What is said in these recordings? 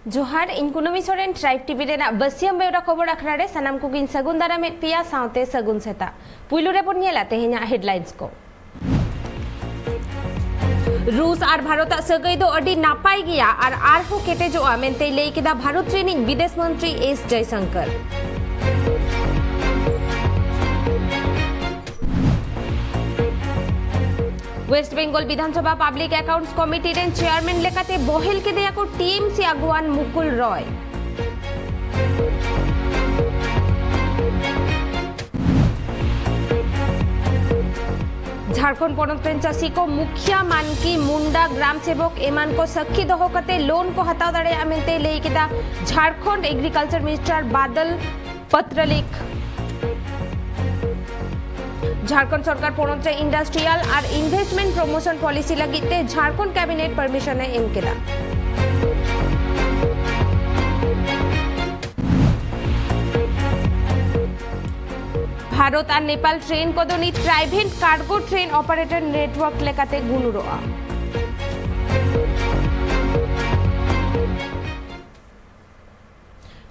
जोहार इन कुनमी Soren tribe TV Raina बसियम Bewra खबर आखरा रे सनाम कुकिन सगुन दारा में पिया साउते सगुन सेता पुइलु रे बन नेला तेहेना हेडलाइंस को रूस और भारत सगई दो अडी नापाई गया और आरहो केटेजोआ मेनते लई केदा भारत रेनी विदेश मंत्री S Jaishankar West Bengal Vidhan Sabha public accounts committee रेन चेयरमैन लेकाते बोहेल के देया को टीएमसी अगुवान मुकुल रॉय झारखंड पनोत चाषी को मुखिया मानकी मुंडा ग्राम सेवक एमान को सखी दोहो कते लोन को हताव दाड़े मेनते लई केदा झारखंड एग्रीकल्चर मिनिस्टर बादल पत्रलेख झारखंड सरकार पनोत इंडस्ट्रियल और इन्वेस्टमेंट प्रमोशन पॉलिसी लगिते झारखंड कैबिनेट परमिशन एम केदा भारत और नेपाल ट्रेन को दोनी private cargo train operator network लेकाते गुनुरोआ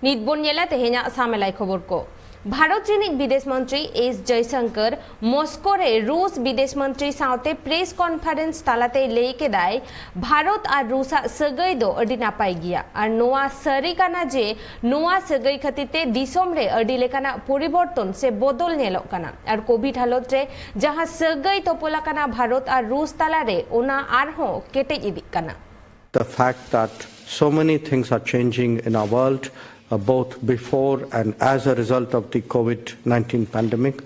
नितबन नेला तेहेना सामेलाई खबर को भारत रेनी विदेश मंत्री एस जयशंकर मस्को रे रूस विदेश मंत्री साउते प्रेस कॉन्फ्रेंस तालाते लेके दाय भारत और रूसा सगई दो अडी नापाई गया और नोआ सरीकाना जे नोआ सगई खतिते दिसोम रे अडी लेकाना परिवर्तन से बदल नेलोक काना और कोविड हालत रे जहां सगई तोपोलाकाना भारत और रूस ताला रे ओना आरहो केटेज इदिक काना The fact that so many things are changing in our world both before and as a result of the COVID-19 pandemic,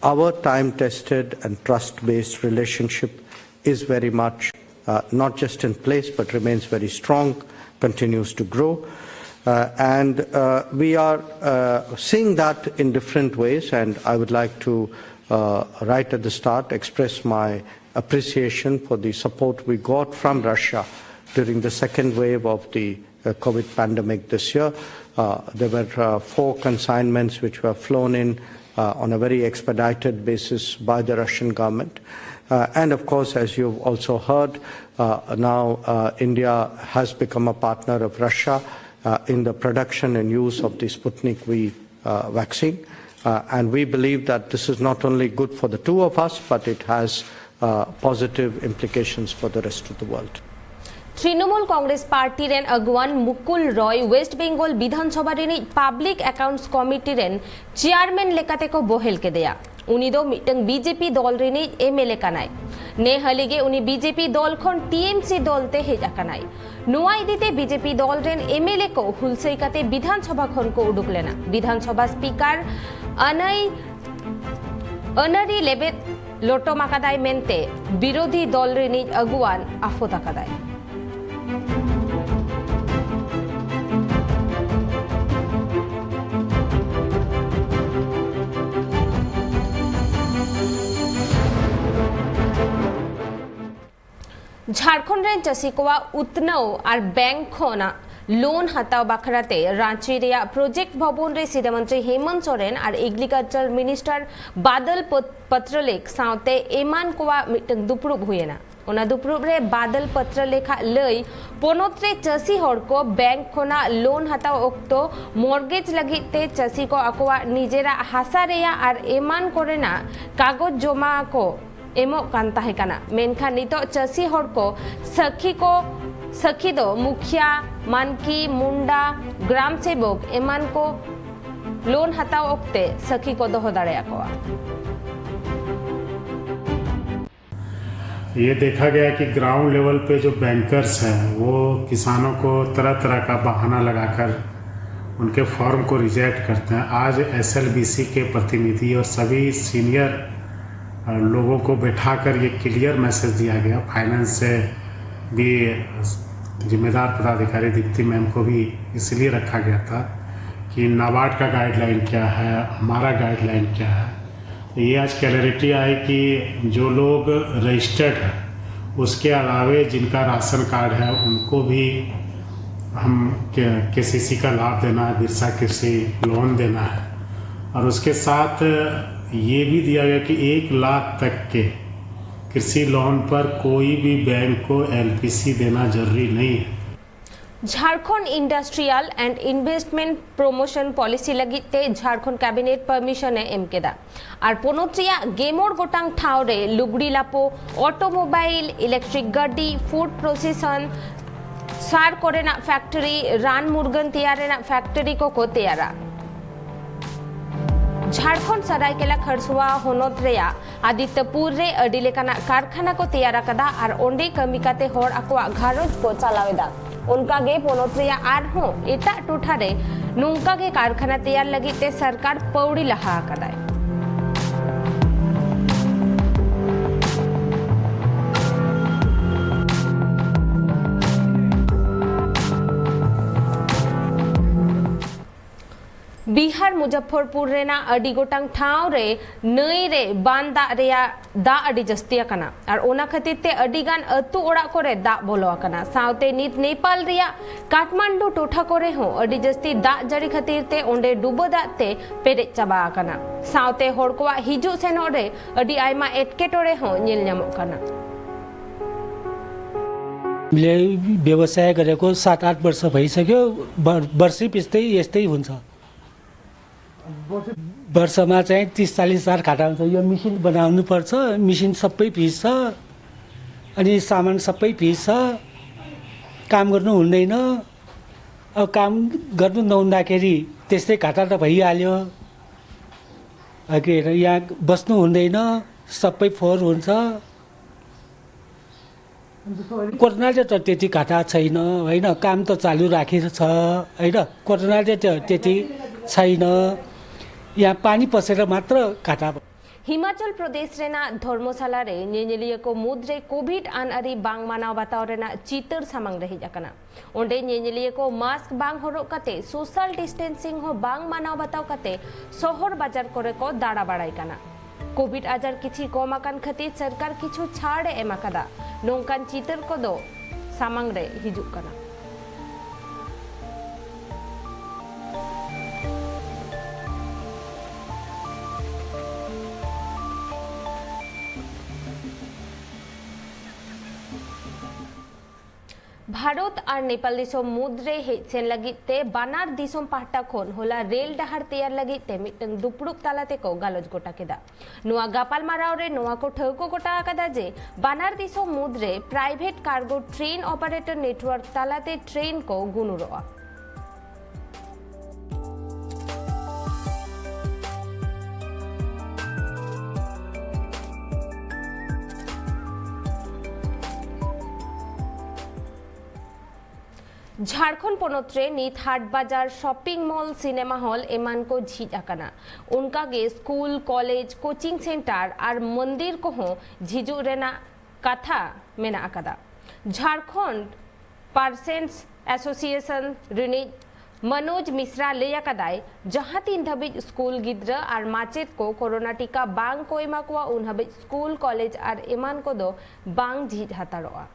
our time-tested and trust-based relationship is very much not just in place but remains very strong, continues to grow. And we are seeing that in different ways, and I would like to, right at the start, express my appreciation for the support we got from Russia during the second wave of the COVID pandemic this year. There were 4 consignments which were flown in on a very expedited basis by the Russian government. And of course, as you've also heard, now India has become a partner of Russia in the production and use of the Sputnik V vaccine. And we believe that this is not only good for the two of us, but it has positive implications for the rest of the world. Trinamool Congress party रेन अगुवान मुकुल रॉय वेस्ट बेंगल विधानसभा रेनी public accounts committee रेन chairman लेकाते को बोहेल के दिया उनी दो मिटंग बीजेपी दल रेनी एमएलए कानाय ने हलिगे उनी बीजेपी दल खन टीएमसी दलते हेज आकानाय नुआ इदिते बीजेपी दल रेन एमएलए को हुलसई काते विधानसभा खन को उडुक लेना विधानसभा स्पीकर अनरी लेबे लोटो माकादाय मेनते विरोधी दल रेनी अगुवान आफोत आकादाय झारखंड रेन चाषी कोवा उतनाव और बैंक खोना लोन हताव बाखराते रांची रेया प्रोजेक्ट भवन रे सीधा मंत्री हेमंत सोरेन और एग्रीकल्चर मिनिस्टर बादल पत्रलेख साउते एमान कोवा मिटंग दुपरुब हुएना ओना दुपरुब रे बादल पत्रलेखा लई पोनोत रे चाषी हर को बैंक खोना लोन हताव ओक्तो मॉर्गेज लगिते चाषी को अकोवा निजेरा हासा रेया और एमान कोरेना कागज जमा को एमो कांता है काना मेनखा नितो चाषी हर को सखी दो मुखिया मानकी मुंडा ग्राम सेवक एमान को लोन हताव ओक्ते सखी को दोहो दाड़ेया कोआ ये देखा गया कि ग्राउंड लेवल पे जो बैंकर्स हैं वो किसानों को तरह तरह का बहाना लगाकर उनके फॉर्म को रिजेक्ट करते हैं। आज एसएलबीसी के प्रतिनिधि और सभी सीनियर लोगों को बैठाकर ये क्लियर मैसेज दिया गया, फाइनेंस से भी जिम्मेदार पदाधिकारी दीप्ति मैम को भी इसलिए रखा गया था कि नाबार्ड का गाइडलाइन क्या है, हमारा गाइडलाइन क्या है। तो ये आज क्लैरिटी आई कि जो लोग रजिस्टर्ड हैं उसके अलावे जिनका राशन कार्ड है उनको भी हम केसीसी का लाभ देना है, बिरसा कृषि लोन देना है। और उसके साथ ये भी दिया गया कि 1 लाख तक के कृषि लोन पर कोई भी बैंक को एलपीसी देना जरूरी नहीं है। Jharkhand industrial and investment promotion policy लगी ते झारखंड कैबिनेट परमिशन एम केदा और पोनोत्रिया गेमोर गोटांग ठाव रे लुगड़ी लापो ऑटोमोबाइल इलेक्ट्रिक गाड़ी फूड प्रोसेसन सार कोरेना फैक्ट्री रान मुर्गन तैयारेना फैक्ट्री को तैयारा झारखंड सरायकेला खरसुआ होनोत रेया आदित्यपुर रे अडी लेकाना कारखाना को तैयार कदा और ओंडे कमी काते होर अकवा घारोज को चलावेदा उनका गे पोनोत रेया आर हो एटा टोठा रे नुंका के कारखाना तैयार लगी ते सरकार पौड़ी लहा कदाय। बिहार मुजफ्फरपुर रेना अडी गोटांग ठाव रे नई रे बान दा रेया दा अडी जस्ती अकना और ओना खातिर ते अडी गान अतु ओड़ा कोरे दा बोलो अकना सावते नित नेपाल रेया काठमांडू टोठा कोरे हो अडी जस्ती दा जड़ी खातिर ते ओंडे डुबो दा ते पेरे चाबा अकना सावते होड़ कोवा हिजु सेनो रे अडी आयमा एटकेटोरे हो नेल ᱧᱟᱢᱚᱜ कना। व्यवसाय गरेको 7-8 वर्ष भइसक्यो। वर्षै पिछै यस्तै हुन्छ। वर्षमा चाहिँ 30-40 हजार घाटा हुन्छ। यो मेसिन बनाउनु पर्छ, मेसिन सबै फिस छ अनि सामान सबै फिस छ, काम गर्नु हुँदैन। अब काम गर्नु नहुँदाखेरि त्यस्तै घाटा त भइहाल्यो। के अरे यहाँ बस्नु हुँदैन, सबै फोहोर हुन्छ। कोरोनाले त त्यति घाटा छैन होइन, काम त चालु राखेको छ होइन। कोरोनाले त त्यति छैन, यहाँ पानी पसेर मात्र घाटा। हिमाचल प्रदेश रेना धर्मशाला रे नेनेलिया को मुद्रे कोविड अनअरी बांग मानाव बताव रेना चितर सामंग रही जाकना ओंडे नेनेलिया को मास्क बांग होरो कते सोशल डिस्टेंसिंग हो बांग मानाव बताव कते शहर बाजार करे को दाड़ा बाड़ाई कना कोविड आजार किछि कम आकान खातिर सरकार किछु छाड़ एमा कदा नोंकान चितर को दो सामंग रे हिजुक कना। भारत और नेपाल दिसोम मुद्रे हेसेन लगी ते बानार दिसोम पाहटा खोन होला रेल डहार तैयार लगी ते मिटंग दुपड़ुक तालाते को गालोज गोटा केदा नुआ गापाल माराव रे नुआ को ठौको गोटा आकादा जे बानार दिसोम मुद्रे private cargo train operator network तालाते ट्रेन को गुनुरोआ। झारखंड पोनोत्रे नीत हाट बाजार शॉपिंग मॉल सिनेमा हॉल एमान को झीज आकना उनका गे स्कूल कॉलेज कोचिंग सेंटर और मंदिर को हो झीजु रेना कथा मेना आकदा। झारखंड पार्सेंट्स एसोसिएशन रिनीज मनोज मिश्रा लेया कदाय जहां 3 धाबिज स्कूल गिद्र और माचेत को कोरोना टीका बांग को एमा को उन हाबिज स्कूल कॉलेज और एमान को दो बांग झीज हातारोआ।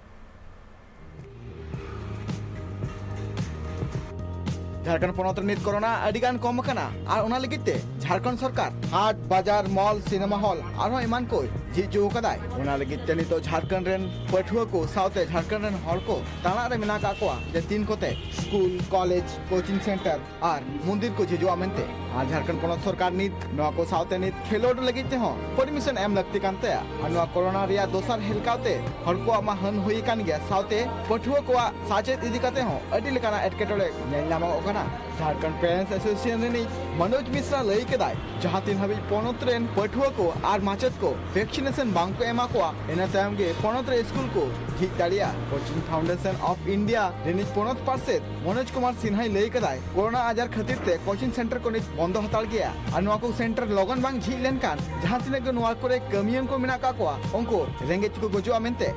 झारखंड पोनोत नित कोरोना अडिगान कम कना और उना लगिते झारखंड सरकार हाट बाजार मॉल सिनेमा हॉल और एमान को झीजु कदाय उना लगिते नितो झारखंड रेन पठुआ को साउते झारखंड रेन हर को ताना रे मिना का कोआ जे 3 कोते स्कूल कॉलेज कोचिंग सेंटर और मंदिर को झीजु आमेंते और झारखंड पोनोत सरकार नित नवा को साउते नित खेलोड लगिते हो परमिशन एम लगती कानते और नवा कोरोना रिया दोसर हेलकाते हर को मा हन होई कान गया साउते पठुआ को साचेत इदी कते हो अडी लेकाना एटकेटोले नेलामा झारखंड पेरेंट्स एसोसिएशन मनोज मिश्रा लई केदाय जहां 3 हाबी पोनोत रेन पठुआ को और माचेत को वैक्सीनेशन बांग को एमा को एना तायम गे पोनोत रे स्कूल को झीक दाड़िया कोचिंग फाउंडेशन ऑफ इंडिया रेनिज पोनोत पार्षद मनोज कुमार सिन्हा लई केदाय कोरोना आजार खातिर ते कोचिंग सेंटर को नित बंद हताल गया और नवा को सेंटर लगन बांग झीक लेन कान जहां तिने को नवा करे कमियन को मिना का को उनको रेंगेज को गजुआ मेनते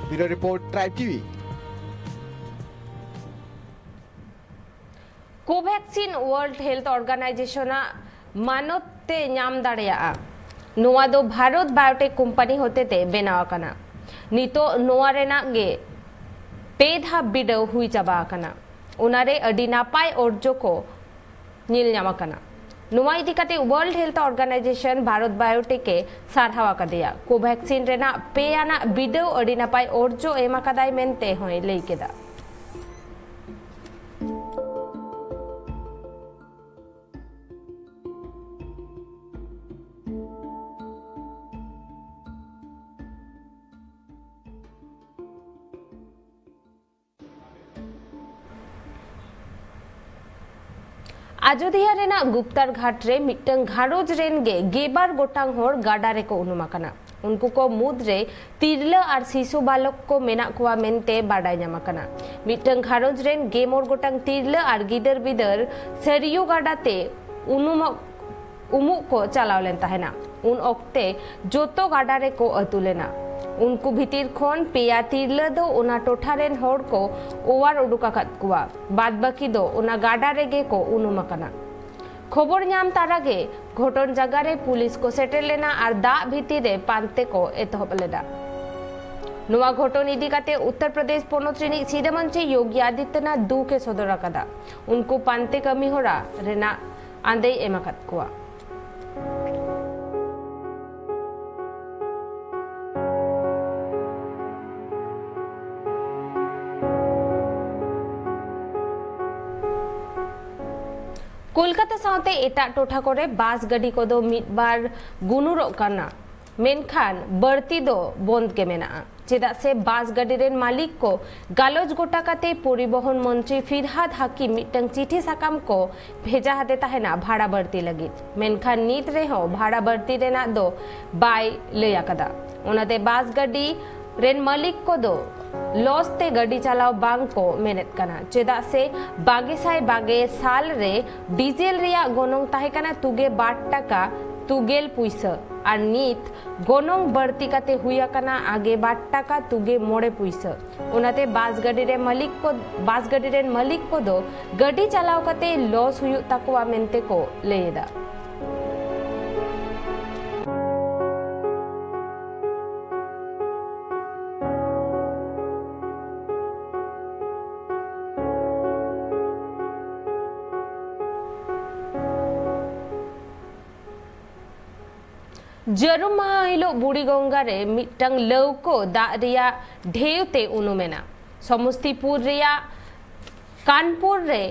bureau report tribe TV. Covaxin world health organisation मानते नाम दाड़ेया नोआ दो भारत बायोटेक कंपनी होते ते बेनाव कना नितो नोआ रेना गे पेधा बिडव हुई चाबा कना उनारे अडी नापाय अर्जो को नील ᱧᱟᱢ ᱠᱟᱱᱟ ᱱᱚᱣᱟ ᱤᱫᱤ ᱠᱟᱛᱮ world health organization Bharat Biotech के सारहाव आकादेया कोवैक्सीन रेना पे आना बिडव अडी नापाय अर्जो एम आकादाय मेनते होय लई केदा आजोदिया रेना गुप्तार घाट रे मिटंग घारोज रेन गे गेबार गोटांग होर गाडा रे को उनुमाकना उनको को मुद्रे तिरला और शिशु बालक को मेना कुआ मेनते बाडाय ᱧᱟᱢᱟᱠᱟᱱᱟ मिटंग घारोज रेन गेमोर गोटांग तिरला और गिदर बिदर सरियो गाडाते उमुक को चलाव लेन ताहेना उन ओक्ते जोतो गाडा रे को अतुलेना उनको भीतर खन पेया तिरला दो उना टोठा रेन होड़ को ओवार उडुकाकात कुआ बाद बाकी दो उना गाडा रेगे को उनुमाकना खबर नाम तारागे घटन जगह रे पुलिस को सेटेल लेना और दा भीतर रे पांते को एतहब लेना नोआ घटन इदी काते उत्तर प्रदेश पोनोत रिनी सीधा मंत्री योगी आदित्यनाथ दुखे सदर आकादा उनको पांते कमी होरा रेना आंदे एमाकात कुआ कोलकाता साउते एटा टोठा करे बास गडी को दो मिटबार गुनुरो करना मेनखान बर्ती दो बंद के मेना चेदा से बास गडी रेन मालिक को गालोज गोटा काते परिवहन मंत्री फिरहाद हाकिम मिटंग चिठी साकाम को भेजा हाते ताहेना भाड़ा बर्ती लगी मेनखान नीत रे हो भाड़ा बर्ती रेना दो बाय लया कदा ओनाते बास गडी रेन मालिक को दो लॉस ते गड्डी चलाव बांग को मेहनत करना चेदा से बागे साल रे डीजल रिया गोनोंग ताहे कना तुगे 8 टाका तुगेल पुइसा और नीत गोनोंग बढ़ती काते हुआ कना आगे 8 टाका तुगे मोड़े पुइसा उनाते बास गड्डी रे मालिक को दो गड्डी चलाव काते लॉस हुई ताकुआ मेनते को लेदा जरुम माह हिलो बुड़ीगंगा रे मिटंग लौको दा रिया ढेउते उनुमेना समस्तीपुर रिया कानपुर रे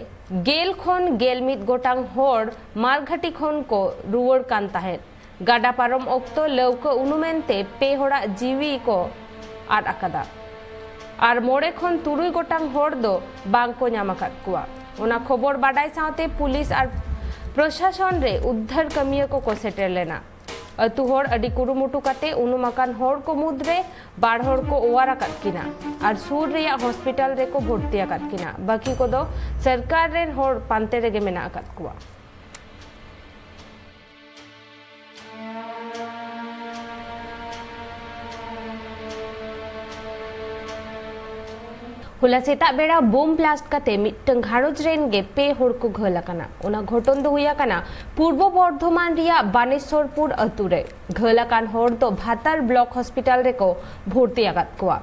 गेल खन गेल मित गोटांग होड़ मारघाटी खन को रुवड़ कान ताहेन गाडा पारम ओक्तो लौको उनुमेनते पे होड़ा जीवी को आद आकादा और मोड़े खन तुरुई गोटांग होड़ दो बांग को ᱧᱟᱢᱟᱠᱟᱫ कुआ ओना खबर बाडाय साथे पुलिस और प्रशासन रे उद्धार कमिया को सेटेर लेना अतु होड़ अडी कुरुमुटु काते उनुमाकान होड़ को मुद्रे बाड़ होड़ को ओवार आकाद किना और सूर रिया हॉस्पिटल रे को भर्ती आकाद किना बाकी को दो सरकार रेन होड़ पांते रेगे मेना आकाद कुआ हुला सेता बेड़ा बोम ब्लास्ट काते मिटंग घारोज रेन गे पे होड़ को घलाकाना ओना घटन दो हुया काना पूर्व बर्धमान रिया बानेश्वरपुर अतुरे घलाकान होड़ तो भातार ब्लॉक हॉस्पिटल रे को भर्ती आकात कुआ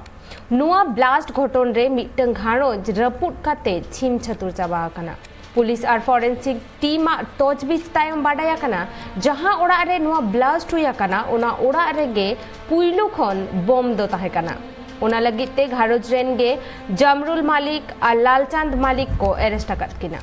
नुआ ब्लास्ट घटन रे मिटंग घारोज रपुट काते छिम छतुर चाबा काना पुलिस और फॉरेंसिक टीम तोजबीज तायम बाडाया काना जहां ओड़ा रे नुआ ब्लास्ट हुया काना ओना ओड़ा रे गे पुइलु खन बम दो ताहे काना ओना लगिते घारोज रेन गे जमरुल मालिक और लालचांद मालिक को अरेस्ट आकाद किना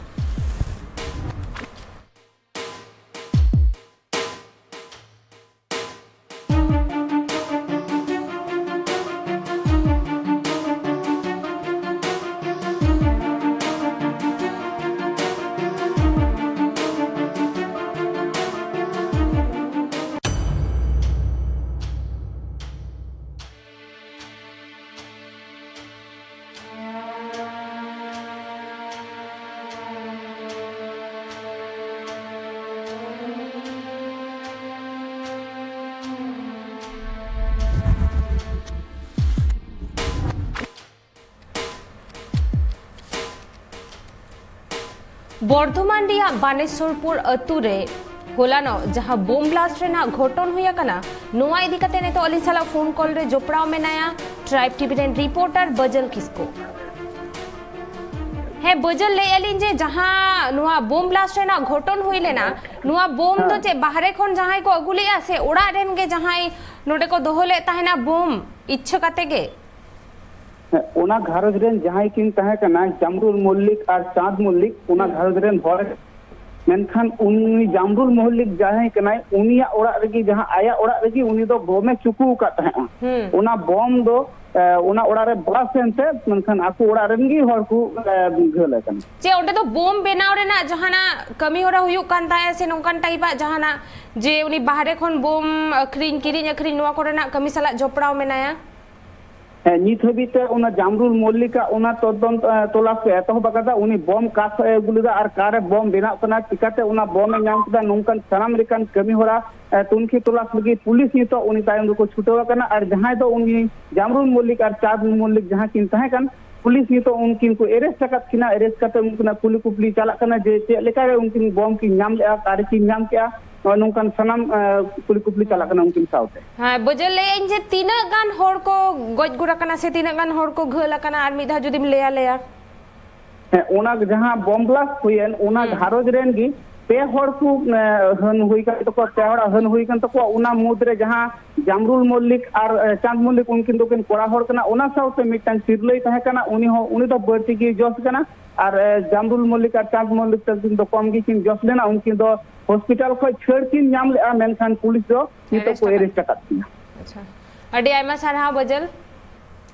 बर्धमान रिया बानेश्वरपुर अतु रे होलानो जहां बोम ब्लास्ट रेना घटन हुई आकना नोआ इदी कते ने तो अली साला फोन कॉल रे जोपड़ाव मेनाया ट्राइब टीवी रेन रिपोर्टर बजल किसको है बजल ले अलिन जे जहां नुआ बोम ब्लास्ट रेना घटन हुई लेना नुआ बोम तो चे बाहरे खन जहां को अगुलिया से ओड़ा रेन गे जहां नोडे को दोहले ताहेना बोम इच्छा कते गे ओना घारज रेन जहां किन तहे कना जामरुल मल्लिक और चांद मल्लिक ओना घारज रेन हर मेनखान उनी जामरुल मल्लिक जहां कना उनिया ओड़ा रेगी जहां आया ओड़ा रेगी उनी दो बोमे चुकू का तहे ओना बम दो ओना ओड़ा रे ब्लास्ट सेन से मेनखान आकु ओड़ा रेन गी हर को घले कन जे ओडे तो बोम बेनाव रेना जहाना कमी होरा हुयु कान ताया से नोंकान टाइपा जहाना जे उनी बाहरे खन बोम अखरिन किरिन अखरिन नोआ कोरेना कमी साला जोपड़ाव मेनाया नित हबीते ओना जामरुल मल्लिका ओना तदन तलाश को एतहब अकादा उनी बम कास गुलिदा और कारे बम बेनाव कना चिकाते ओना बम नाम कदा नोंकान सनाम लेकान कमी होरा तुनकी तलाश लगी पुलिस नितो उनी तायम को छुटवा कना और जहां दो उनी जामरुल मल्लिक और चाँद मल्लिक जहां किन तहे कन पुलिस नितो उनकिन को एरेस्ट करत किना एरेस्ट करते उनकना कुली कुपली चला कना जे चे लेका रे उनकिन बम की नाम ले कार की नाम क्या नोंकान सनाम कुली कुपली चला कना उनकिन साउते हां बजल ले इन जे तीना गान होर को गज गुरा कना से तीना गान होर को घला कना आर मिधा जुदिम लेया लेया ओना जहां बम ब्लास्ट हुयन ओना घारोज रेन गी पे हर को हन हुई का तो को तेहरा हन हुई kan तो को ओना मुद्रे जहां जामरुल मल्लिक और चांद मल्लिक उनकिन तो कोड़ा हर कना ओना साउते मिटन सिरलई तहे कना उनी तो बर्ती की जोश कना और जामरुल मल्लिक और चांद मल्लिक तक तो कम गी किन जोश लेना उनकिन तो हॉस्पिटल को छेड़ किन नाम ले मेनखान पुलिस दो नितो को एरेस्ट करतिना अच्छा अडी आयमा सारा बजल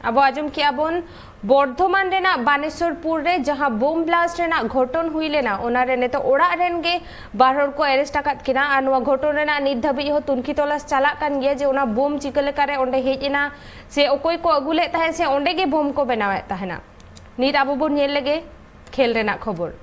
अब आजम किया बोन बर्धमान रेना बानेश्वरपुर रे जहां बोम ब्लास्ट रेना घटन हुई लेना ओना रे ने तो ओड़ा रेन गे बाहर को एरेस्ट आकात किना आनुआ घटन रेना नित धाबी हो तुनकी तलाश चला कान गया जे ओना बोम चिकले करे ओंडे हेजना से ओकोय को अगुले ताहे से ओंडे गे बोम को बनावे ताहेना नित आबो बोन नेल लेगे खेल रेना खबर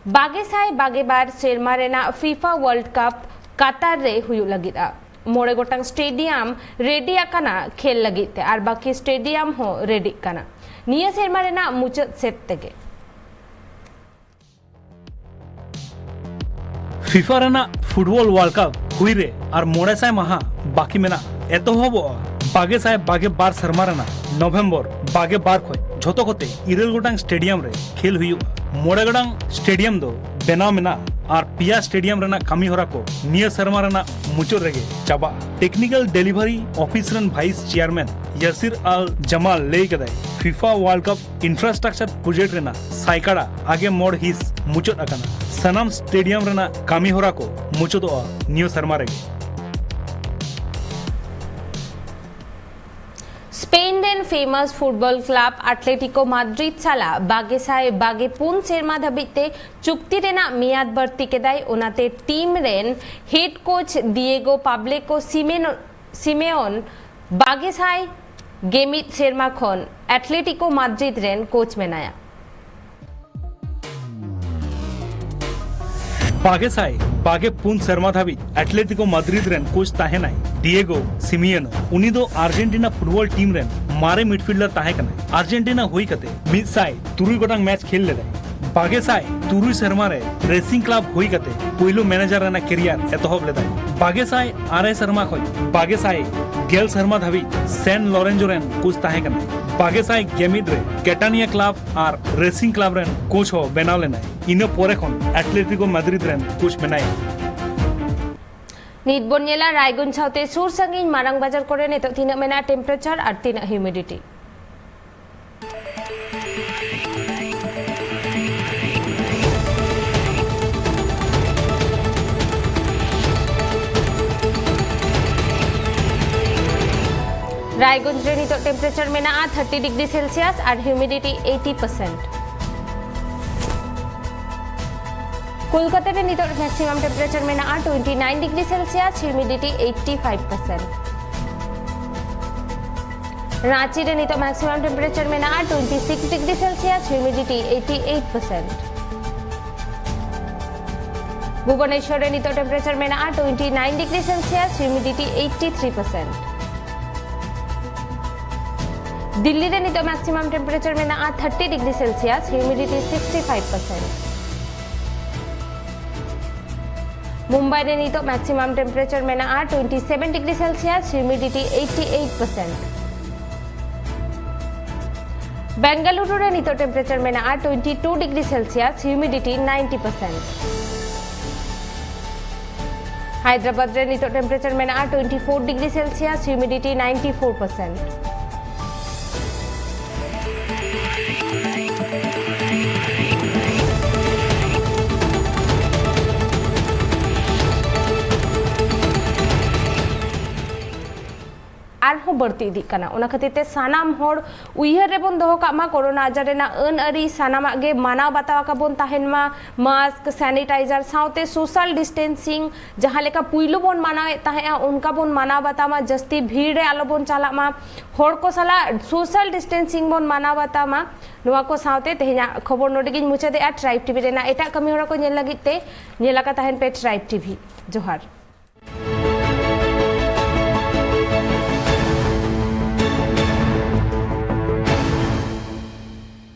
बागेसाय बागेबार सेरमा रेना फीफा वर्ल्ड कप कतार रे हुयु लगिदा मोड़े गोटांग स्टेडियम रेडी आकाना खेल लगिते और बाकी स्टेडियम हो रेडी काना निया सेरमा रेना मुचाद सेट तेगे फीफा रेना फुटबॉल वर्ल्ड कप हुई रे और मोड़े साय महा बाकी मेना एतोहब बागे साय बागे बार सेरमा रेना नवंबर बागे बार खय झोतो कोते इरेल गोटांग स्टेडियम रे खेल हुयु मोड़े गोटांग स्टेडियम दो बेनाव मेना और पिया स्टेडियम रेना कमी होरा को निया सेरमा रेना मुचो रेगे चाबा टेक्निकल डिलीवरी ऑफिस रन vice chairman Yasir Al Jamal लेई कदाय FIFA world cup infrastructure project रेना साइकाड़ा आगे मोड़ हिस मुचो अकाना सनाम स्टेडियम रेना कमी होरा को मुचो दो नियो सेरमा रेगे स्पेन रेन famous football club Atletico Madrid साला बागेसाय बागे पुन सेरमा धाबिते चुक्ति रेना मियाद बर्ती केदाय ओनाते टीम रेन हेड कोच दिएगो पाब्लेको सिमेओन बागेसाय गेमित सेरमा खन एटलेटिको माद्रिद रेन कोच मेनाया बागेसाय बागे पुन सेरमा धाबी एटलेटिको माद्रिद रेन कोच ताहे नाय डिएगो सिमियनो उनी दो अर्जेंटीना फुटबॉल टीम रेन मारे मिडफील्डर ताहे कना अर्जेंटीना हुई कते मिड साय तुरुई गोटांग मैच खेल लेदाय बागेसाय तुरुई सेरमा रे रेसिंग क्लब हुई कते पहिलो मैनेजर रेना करियर एतहब लेदाय बागेसाय आरे सेरमा खय बागेसाय गेल सेरमा धाबी सेन लॉरेंजो रेन कोच ताहे कना बागेसाय गेमिद रे कैटानिया क्लब और रेसिंग क्लब रेन कोच हो बेनाव लेनाय इनो पोरे खन एटलेटिको माद्रिद रेन कोच बेनाय नित बोनियला रायगुन साउते सुर संगिन मारांग बाजार करे ने तो तीन मेना टेम्परेचर और तीन ह्यूमिडिटी रायगंज रे नितो टेम्परेचर मेना 30 डिग्री सेल्सियस और ह्यूमिडिटी 80%। कोलकाता रे नितो मैक्सिमम टेम्परेचर मेना 29 डिग्री सेल्सियस ह्यूमिडिटी 85%। रांची रे नितो मैक्सिमम टेम्परेचर मेना 26 डिग्री सेल्सियस ह्यूमिडिटी 88%। भुवनेश्वर रे नितो टेम्परेचर मेना 29 डिग्री सेल्सियस ह्यूमिडिटी 83%। दिल्ली रे नितो मैक्सिमम टेम्परेचर मेना 30 डिग्री सेल्सियस ह्यूमिडिटी 65%। मुंबई रे नितो मैक्सिमम टेम्परेचर मेना 27 डिग्री सेल्सियस, ह्यूमिडिटी 88%। बेंगलुरु रे नितो टेम्परेचर मेना 22 डिग्री सेल्सियस, ह्यूमिडिटी 90%। हैदराबाद रे नितो टेम्परेचर मेना 24 डिग्री सेल्सियस, ह्यूमिडिटी 94%। आरहों बढ़ती इदी कना ओना खातिर ते सानाम होड़ उइहर रे बोन दोहो कामा कोरोना आजार रेना अन अरी सानामा गे मानाव बतावा का बोन ताहेनमा मास्क सैनिटाइजर साउते सोशल डिस्टेंसिंग जहां लेका पुइलो बोन मानावे ताहे उनका बोन मानाव बतामा जस्ती भीड़ रे आलो बोन चालामा होड़ को साला सोशल डिस्टेंसिंग बोन मानाव बतामा नोआ को साउते तेहेना खबर नोटिगिन मुचादे ट्राइब टीवी रेना एटा कमी होड़ा को नेल लगिते नेलाका ताहेन पे ट्राइब टीवी जोहार।